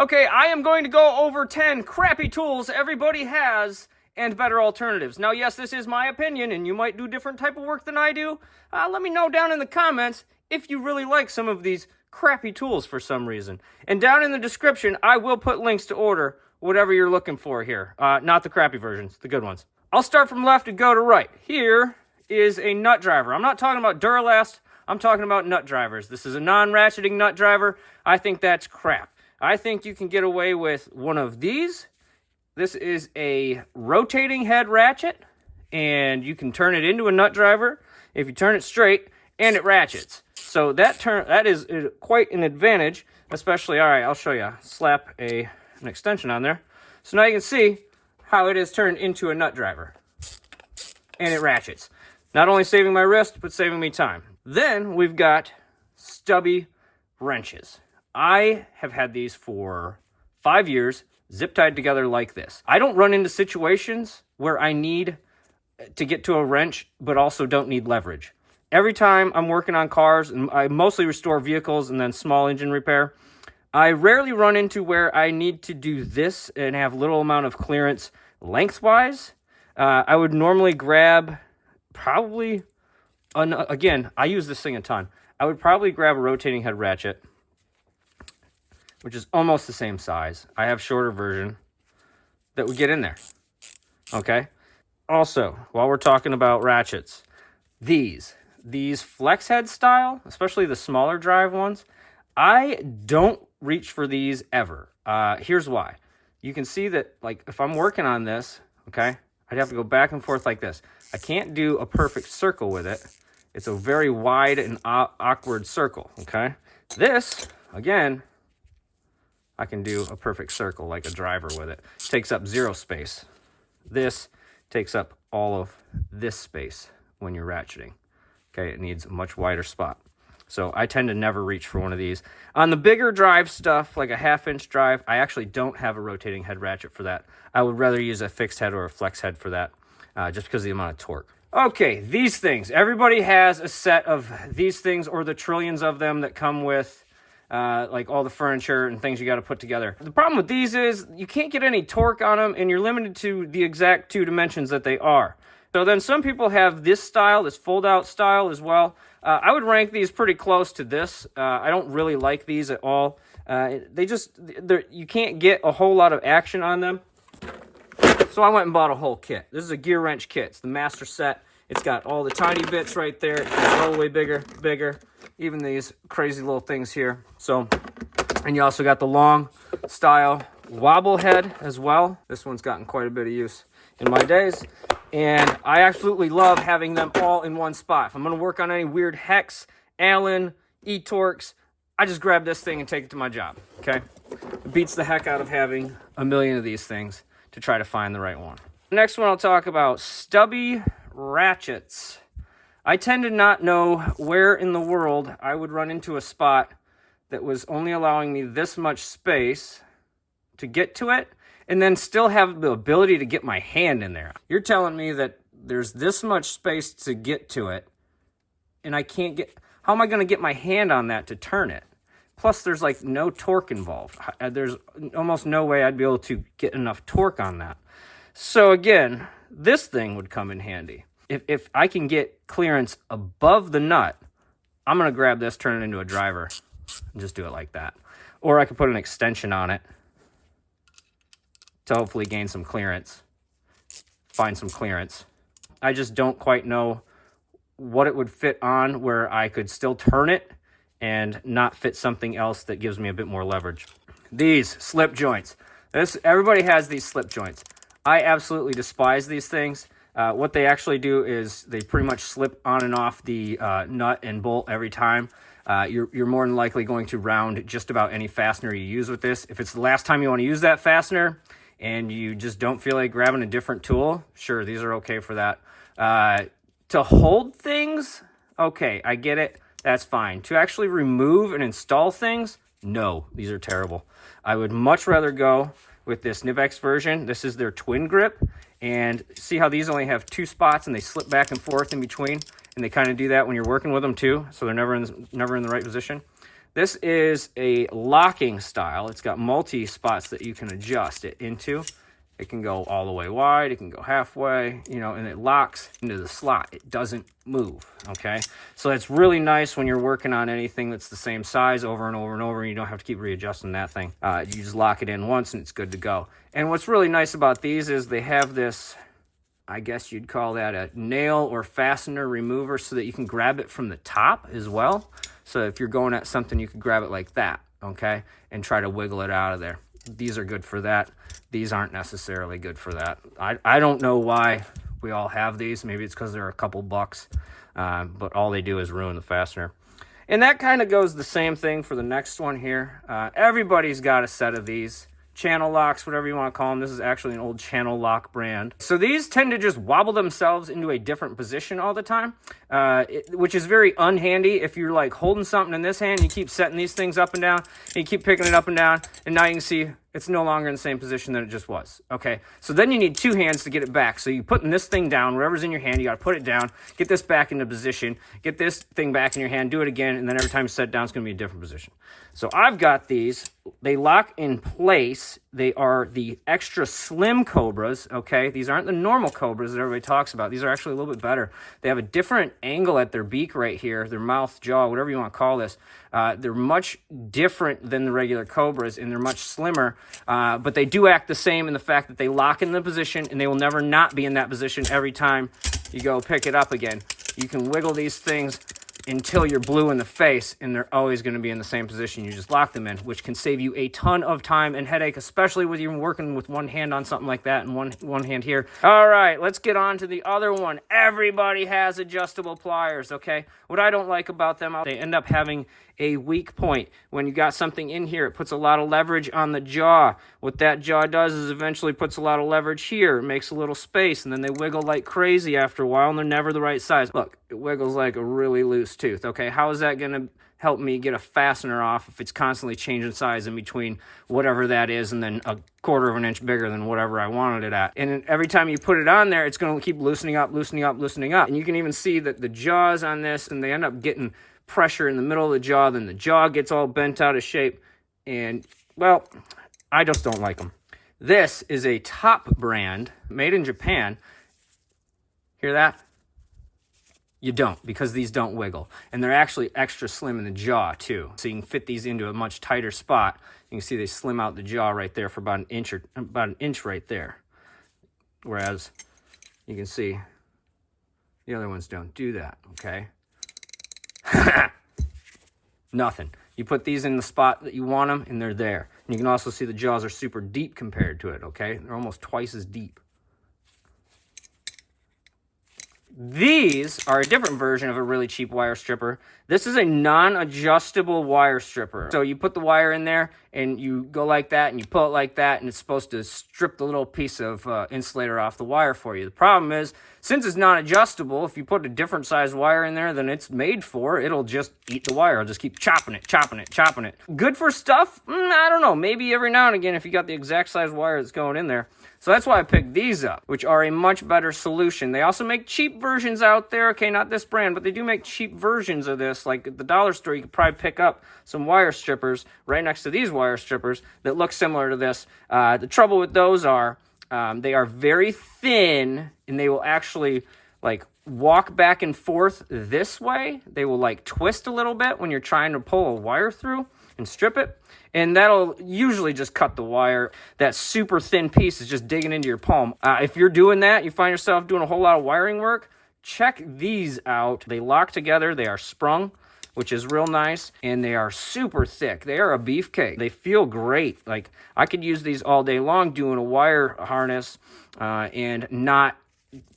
Okay, I am going to go over 10 crappy tools everybody has and better alternatives. Now, yes, this is my opinion, and you might do different type of work than I do. Let me know down in the comments if you really like some of these crappy tools for some reason. And down in the description, I will put links to order whatever you're looking for here. Not the crappy versions, the good ones. I'll start from left and go to right. Here is a nut driver. I'm not talking about Duralast. I'm talking about nut drivers. This is a non-ratcheting nut driver. I think that's crap. I think you can get away with one of these. This is a rotating head ratchet, and you can turn it into a nut driver if you turn it straight, and it ratchets. So that is quite an advantage, especially, all right, I'll show you. Slap an extension on there. So now you can see how it is turned into a nut driver, and it ratchets. Not only saving my wrist, but saving me time. Then we've got Stubby wrenches. I have had these for 5 years, zip tied together like this. I don't run into situations where I need to get to a wrench, but also don't need leverage. Every time I'm working on cars, and I mostly restore vehicles and then small engine repair, I rarely run into where I need to do this and have little amount of clearance lengthwise. I would normally grab probably, again, I use this thing a ton. I would probably grab a rotating head ratchet, which is almost the same size. I have shorter version that would get in there, okay? Also, while we're talking about ratchets, these flex head style, especially the smaller drive ones, I don't reach for these ever. Here's why. You can see that, like, if I'm working on this, okay, I'd have to go back and forth like this. I can't do a perfect circle with it. It's a very wide and awkward circle, okay? This, again, I can do a perfect circle like a driver with it. Takes up zero space. This takes up all of this space when you're ratcheting. Okay, it needs a much wider spot. So I tend to never reach for one of these. On the bigger drive stuff, like a 1/2-inch drive, I actually don't have a rotating head ratchet for that. I would rather use a fixed head or a flex head for that, just because of the amount of torque. Okay, these things. Everybody has a set of these things or the trillions of them that come with like all the furniture and things you got to put together. The problem with these is you can't get any torque on them, and you're limited to the exact 2 dimensions that they are. So then some people have this style, this fold-out style as well. I would rank these pretty close to this. I don't really like these at all. You can't get a whole lot of action on them. So I went and bought a whole kit. This is a gear wrench kit. It's the master set. It's got all the tiny bits right there. It's all the way bigger. Even these crazy little things here. So, and you also got the long style wobble head as well. This one's gotten quite a bit of use in my days. And I absolutely love having them all in one spot. If I'm going to work on any weird hex, Allen, E-Torques, I just grab this thing and take it to my job, okay? It beats the heck out of having a million of these things to try to find the right one. Next one I'll talk about, Stubby ratchets. I tend to not know where in the world I would run into a spot that was only allowing me this much space to get to it, and then still have the ability to get my hand in there. You're telling me that there's this much space to get to it, and I can't get... How am I going to get my hand on that to turn it? Plus, there's like no torque involved. There's almost no way I'd be able to get enough torque on that. So again, this thing would come in handy. If I can get clearance above the nut, I'm going to grab this, turn it into a driver, and just do it like that. Or I could put an extension on it to hopefully gain some clearance, find some clearance. I just don't quite know what it would fit on where I could still turn it and not fit something else that gives me a bit more leverage. These slip joints. Everybody has these slip joints. I absolutely despise these things. What they actually do is they pretty much slip on and off the nut and bolt every time. You're more than likely going to round just about any fastener you use with this. If it's the last time you want to use that fastener and you just don't feel like grabbing a different tool, sure, these are okay for that. To hold things, okay, I get it. That's fine. To actually remove and install things, no, these are terrible. I would much rather go with this Nivex version. This is their twin grip. And see how these only have 2 spots and they slip back and forth in between? And they kind of do that when you're working with them too, so they're never in the right position. This is a locking style. It's got multi-spots that you can adjust it into. It can go all the way wide, it can go halfway, you know, and it locks into the slot. It doesn't move, okay? So it's really nice when you're working on anything that's the same size over and over and over, and you don't have to keep readjusting that thing. You just lock it in once and it's good to go. And what's really nice about these is they have this, I guess you'd call that a nail or fastener remover, so that you can grab it from the top as well. So if you're going at something, you could grab it like that, okay? And try to wiggle it out of there. These are good for that. These aren't necessarily good for that. I don't know why we all have these. Maybe it's because they're a couple bucks, but all they do is ruin the fastener. And that kind of goes the same thing for the next one here. Everybody's got a set of these. Channel locks, whatever you want to call them. This is actually an old channel lock brand. So these tend to just wobble themselves into a different position all the time, which is very unhandy. If you're like holding something in this hand, you keep setting these things up and down, and you keep picking it up and down, and now you can see it's no longer in the same position that it just was. Okay, so then you need two hands to get it back. So you're putting this thing down, whatever's in your hand, you got to put it down, get this back into position, get this thing back in your hand, do it again, and then every time you set it down, it's going to be a different position. So I've got these. They lock in place. They are the extra slim Cobras, okay? These aren't the normal Cobras that everybody talks about. These are actually a little bit better. They have a different angle at their beak right here, their mouth, jaw, whatever you want to call this. They're much different than the regular Cobras, and they're much slimmer, but they do act the same in the fact that they lock in the position, and they will never not be in that position every time you go pick it up again. You can wiggle these things until you're blue in the face, and they're always going to be in the same position you just locked them in, which can save you a ton of time and headache, especially with you working with one hand on something like that and one hand here. All right, let's get on to the other one. Everybody has adjustable pliers, okay? What I don't like about them, they end up having a weak point. When you got something in here, it puts a lot of leverage on the jaw. What that jaw does is eventually puts a lot of leverage here. It makes a little space, and then they wiggle like crazy after a while, and they're never the right size. Look, it wiggles like a really loose tooth, okay? How is that going to help me get a fastener off if it's constantly changing size in between whatever that is and then a quarter of an inch bigger than whatever I wanted it at? And every time you put it on there, it's going to keep loosening up, loosening up, loosening up. And you can even see that the jaws on this, and they end up getting pressure in the middle of the jaw, then the jaw gets all bent out of shape, and, well, I just don't like them. This is a top brand, made in Japan. Hear that? You don't, because these don't wiggle. And they're actually extra slim in the jaw, too. So you can fit these into a much tighter spot. You can see they slim out the jaw right there for about an inch right there. Whereas you can see the other ones don't do that, okay? Nothing. You put these in the spot that you want them, and they're there. And you can also see the jaws are super deep compared to it, okay? They're almost twice as deep. These are a different version of a really cheap wire stripper. This is a non-adjustable wire stripper. So you put the wire in there, and you go like that, and you pull it like that, and it's supposed to strip the little piece of insulator off the wire for you. The problem is, since it's non-adjustable, if you put a different size wire in there than it's made for, it'll just eat the wire. It'll just keep chopping it, chopping it, chopping it. Good for stuff? I don't know. Maybe every now and again if you got the exact size wire that's going in there. So that's why I picked these up, which are a much better solution. They also make cheap versions out there. Okay, not this brand, but they do make cheap versions of this. Like at the dollar store, you could probably pick up some wire strippers right next to these wire strippers that look similar to this. The trouble with those are they are very thin, and they will actually like walk back and forth this way. They will like twist a little bit when you're trying to pull a wire through and strip it. And that'll usually just cut the wire. That super thin piece is just digging into your palm. If you're doing that, you find yourself doing a whole lot of wiring work, check these out. They lock together. They are sprung, which is real nice. And they are super thick. They are a beefcake. They feel great. Like, I could use these all day long doing a wire harness and not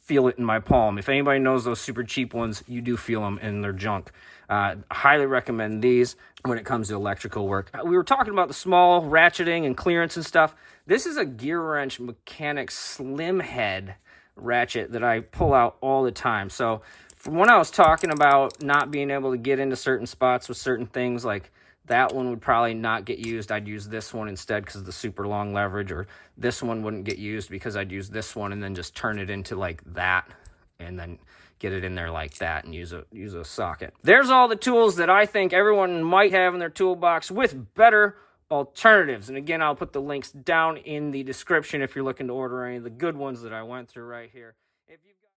feel it in my palm. If anybody knows those super cheap ones, you do feel them in their junk. Highly recommend these when it comes to electrical work. We were talking about the small ratcheting and clearance and stuff. This is a gear wrench mechanic slim head ratchet that I pull out all the time. So from when I was talking about not being able to get into certain spots with certain things, like that one would probably not get used. I'd use this one instead because of the super long leverage, or this one wouldn't get used because I'd use this one and then just turn it into like that and then get it in there like that and use a socket. There's all the tools that I think everyone might have in their toolbox with better alternatives. And again, I'll put the links down in the description if you're looking to order any of the good ones that I went through right here. If you've got